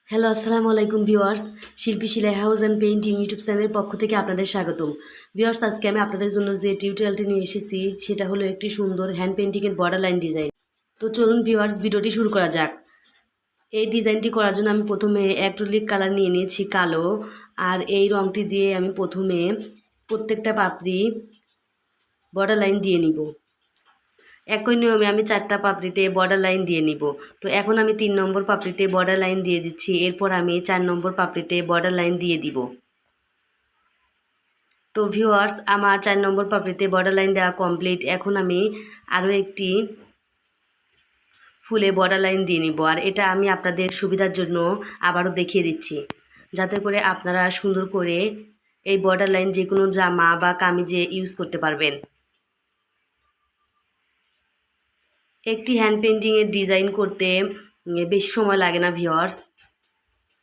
Hello, আসসালামু আলাইকুম viewers. শিল্পী শিলাই হাউস অ্যান্ড পেইন্টিং ইউটিউব চ্যানেলের পক্ষ থেকে আপনাদের স্বাগতম। ভিউয়ার্স, আজকে আমি আপনাদের জন্য যে টিউটোরিয়ালটি নিয়ে এসেছি সেটা হলো একটি সুন্দর হ্যান্ড পেইন্টিংয়ের বর্ডার লাইন ডিজাইন। তো চলুন ভিউয়ার্স, ভিডিওটি শুরু করা যাক। এই ডিজাইনটি করার জন্য আমি প্রথমে অ্যাক্রিলিক কালার নিয়ে নিয়েছি কালো, আর এই রঙটি দিয়ে আমি প্রথমে প্রত্যেকটা পাপড়ি বর্ডার লাইন দিয়ে নিব। একই নিয়মে আমি 4টা পাপড়িতে বর্ডার লাইন দিয়ে নিব। তো এখন আমি 3 নম্বর পাপড়িতে বর্ডার লাইন দিয়ে দিচ্ছি, এরপর আমি 4 নম্বর পাপড়িতে বর্ডার লাইন দিয়ে দিব। তো ভিউয়ার্স, আমার 4 নম্বর পাপড়িতে বর্ডার লাইন দেওয়া কমপ্লিট। এখন আমি আরও একটি ফুলে বর্ডার লাইন দিয়ে নিব, আর এটা আমি আপনাদের সুবিধার জন্য আবারও দেখিয়ে দিচ্ছি, যাতে করে আপনারা সুন্দর করে এই বর্ডার লাইন যে কোনো জামা বা কামিজে ইউজ করতে পারবেন। একটি হ্যান্ড পেইন্টিংয়ের ডিজাইন করতে বেশি সময় লাগে না ভিউয়ার্স।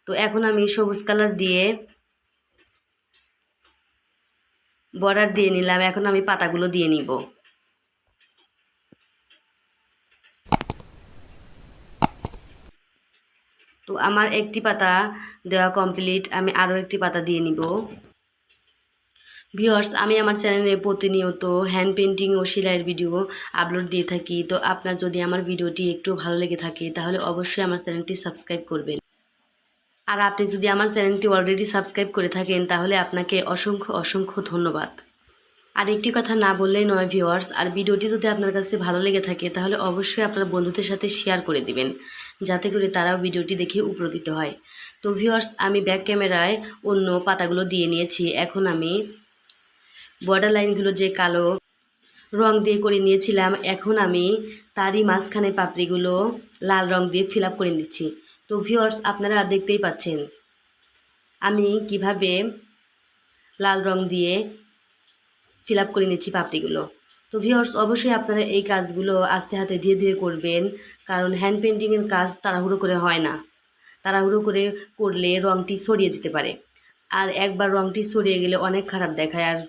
তো এখন আমি সবুজ কালার দিয়ে বর্ডার দিয়ে নিলাম, এখন আমি পাতাগুলো দিয়ে নিব। তো আমার একটি পাতা দেওয়া কমপ্লিট, আমি আরও একটি পাতা দিয়ে নিব। ভিউয়ার্স, আমি আমার চ্যানেলে প্রতিনিয়ত হ্যান্ড পেইন্টিং ও সেলাইয়ের ভিডিও আপলোড দিয়ে থাকি। তো আপনার যদি আমার ভিডিওটি একটু ভালো লেগে থাকে তাহলে অবশ্যই আমার চ্যানেলটি সাবস্ক্রাইব করবেন। আর আপনি যদি আমার চ্যানেলটি অলরেডি সাবস্ক্রাইব করে থাকেন তাহলে আপনাকে অসংখ্য অসংখ্য ধন্যবাদ। আর একটি কথা না বললেই নয় ভিউয়ার্স, আর ভিডিওটি যদি আপনার কাছে ভালো লেগে থাকে তাহলে অবশ্যই আপনার বন্ধুদের সাথে শেয়ার করে দিবেন, যাতে করে তারাও ভিডিওটি দেখে উপকৃত হয়। তো ভিউয়ার্স, আমি ব্যাক ক্যামেরায় অন্য পাতাগুলো দিয়ে নিয়েছি। এখন আমি বর্ডার লাইনগুলো যে কালো রং দিয়ে করে নিয়েছিলাম, এখন আমি তারই মাঝখানে পাপড়িগুলো লাল রং দিয়ে ফিল আপ করে নিচ্ছি। তো ভিউয়ার্স, আপনারা দেখতেই পাচ্ছেন আমি কিভাবে লাল রং দিয়ে ফিল আপ করে নিচ্ছি পাপড়িগুলো। তো ভিউয়ার্স, অবশ্যই আপনারা এই কাজগুলো আস্তে হাতে ধীরে ধীরে করবেন, কারণ হ্যান্ড পেইন্টিংয়ের কাজ তাড়াহুড়ো করে হয় না। তাড়াহুড়ো করে করলে রঙটি ছড়িয়ে যেতে পারে, আর একবার রঙটি ছড়িয়ে গেলে অনেক খারাপ দেখায়, আর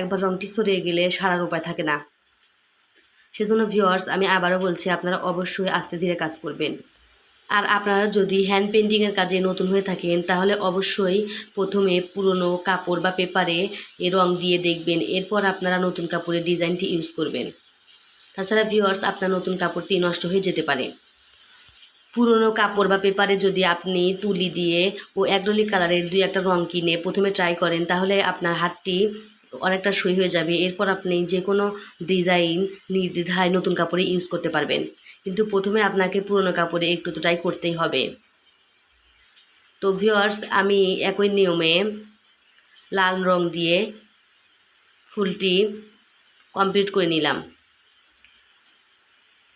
একবার রঙটি ছড়িয়ে গেলে সারার উপায় থাকে না। সেজন্য ভিউয়ার্স, আমি আবারও বলছি, আপনারা অবশ্যই আস্তে ধীরে কাজ করবেন। আর আপনারা যদি হ্যান্ড পেইন্টিংয়ের কাজে নতুন হয়ে থাকেন তাহলে অবশ্যই প্রথমে পুরনো কাপড় বা পেপারে রং দিয়ে দেখবেন, এরপর আপনারা নতুন কাপড়ের ডিজাইনটি ইউজ করবেন। তাছাড়া ভিউয়ার্স, আপনার নতুন কাপড়টি নষ্ট হয়ে যেতে পারে। পুরনো কাপড় বা পেপারে যদি আপনি তুলি দিয়ে ও অ্যাক্রিলিক কালারের 2-1টা রং কিনে প্রথমে ট্রাই করেন তাহলে আপনার হাতটি অনেকটা সই হয়ে যাবে। এরপর আপনি যে কোনো ডিজাইন নির্দ্বিধায় নতুন কাপড়ে ইউজ করতে পারবেন। কিন্তু প্রথমে আপনাকে পুরনো কাপড়ে একটু তো ট্রাই করতেই হবে। তো ভিউয়ার্স, আমি একই নিয়মে লাল রং দিয়ে ফুলটি কমপ্লিট করে নিলাম।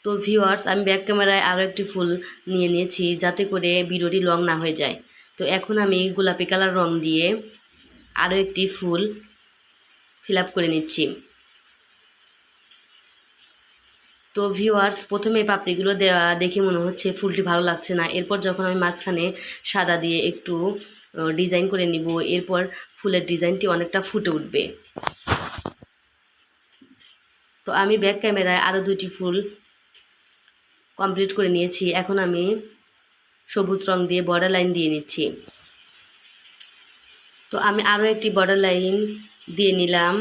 তো ভিউয়ার্স, আমি ব্যাক ক্যামেরায় আরও একটি ফুল নিয়ে নিয়েছি, যাতে করে ভিডিওটি লং না হয়ে যায়। তো এখন আমি গোলাপি কালার রং দিয়ে আরও একটি ফুল ফিল আপ করে নিচ্ছি। তো ভিউয়ার্স, প্রথমে পাপড়িগুলো দেওয়া দেখে মনে হচ্ছে ফুলটি ভালো লাগছে না। এরপর যখন আমি মাঝখানে সাদা দিয়ে একটু ডিজাইন করে নিব, এরপর ফুলের ডিজাইনটি অনেকটা ফুটে উঠবে। তো আমি ব্যাক ক্যামেরায় আরও 2টি ফুল কমপ্লিট করে নিয়েছি। এখন আমি সবুজ রং দিয়ে বর্ডার লাইন দিয়ে নিচ্ছি। তো আমি আরও একটি বর্ডার লাইন দিয়ে নিলাম।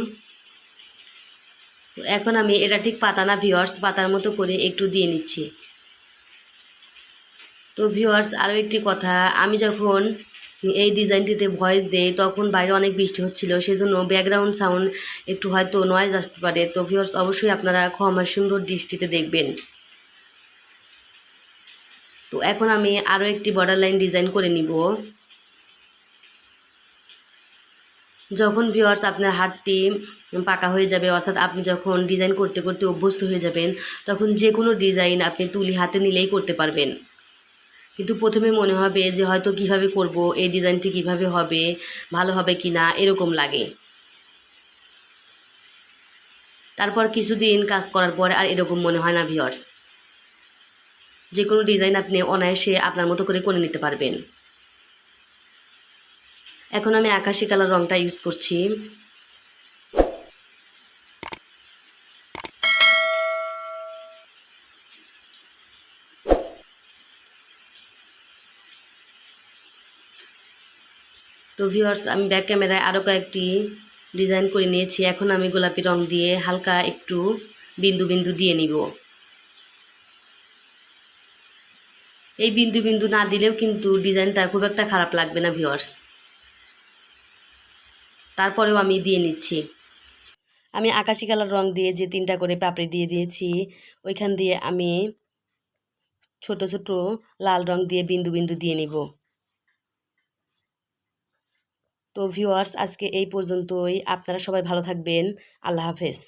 তো এখন আমি এটা ঠিক পাতা না ভিউয়ার্স, পাতার মতো করে একটু দিয়ে নিচ্ছি। তো ভিউয়ার্স, আরও একটি কথা, আমি যখন এই ডিজাইনটিতে ভয়েস দেই তখন বাইরে অনেক বৃষ্টি হচ্ছিল, সেজন্য ব্যাকগ্রাউন্ড সাউন্ড একটু হয়তো নয়েজ আসতে পারে। তো ভিউয়ার্স, অবশ্যই আপনারা ক্ষমা সুন্দর দৃষ্টিতে দেখবেন। তো এখন আমি আরও একটি বর্ডার লাইন ডিজাইন করে নিব। যখন ভিউয়ার্স আপনার হাতটি পাকা হয়ে যাবে, অর্থাৎ আপনি যখন ডিজাইন করতে করতে অভ্যস্ত হয়ে যাবেন, তখন যে কোনো ডিজাইন আপনি তুলি হাতে নিলেই করতে পারবেন। কিন্তু প্রথমে মনে হবে যে হয়তো কিভাবে করব, এই ডিজাইনটি কিভাবে হবে, ভালো হবে কি না, এরকম লাগে। তারপর কিছুদিন কাজ করার পর আর এরকম মনে হয় না ভিউয়ার্স। যে কোনো ডিজাইন আপনি অনায়াসে আপনার মতো করে নিতে পারবেন। এখন আমি আকাশি কালার রংটা ইউজ করছি। তো ভিউয়ার্স, আমি ব্যাক ক্যামেরায় আরও কয়েকটি ডিজাইন করে নিয়েছি। এখন আমি গোলাপি রং দিয়ে হালকা একটু বিন্দু বিন্দু দিয়ে নিব। এই বিন্দু বিন্দু না দিলেও কিন্তু ডিজাইনটা খুব একটা খারাপ লাগবে না ভিউয়ার্স। তারপরেও আমি দিয়ে নিচ্ছি। আমি আকাশি কালার রং দিয়ে যে 3টা করে পাপড়ি দিয়ে দিয়েছি, ওইখান দিয়ে আমি ছোট ছোট লাল রং দিয়ে বিন্দু বিন্দু দিয়ে নিব। তো ভিউয়ার্স, আজকে এই পর্যন্তই। আপনারা সবাই ভালো থাকবেন। আল্লাহ হাফেজ।